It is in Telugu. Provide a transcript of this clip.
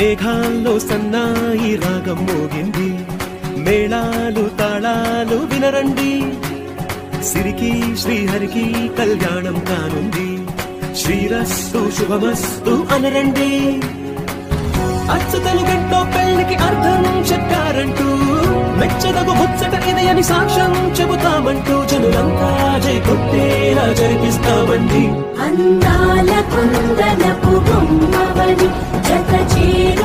మేఘాల్లో సన్నాయి రాగం మోగింది, మేళాలు తాళాలు వినరండి, సిరికి శ్రీహరికి కళ్యాణం కానుంది, శ్రీరస్తు శుభమస్తు అనరండి. అచ్చతలు గంటో పెళ్లికి అర్థం చెప్పారంటూ, మెచ్చదగు ముచ్చట ఇది అని సాక్ష్యం చెబుతామంటూ, జనులంతా జై కొట్టేలా జరిపిస్తామండి. అందాల కుందనపు బొమ్మవని జత చేరి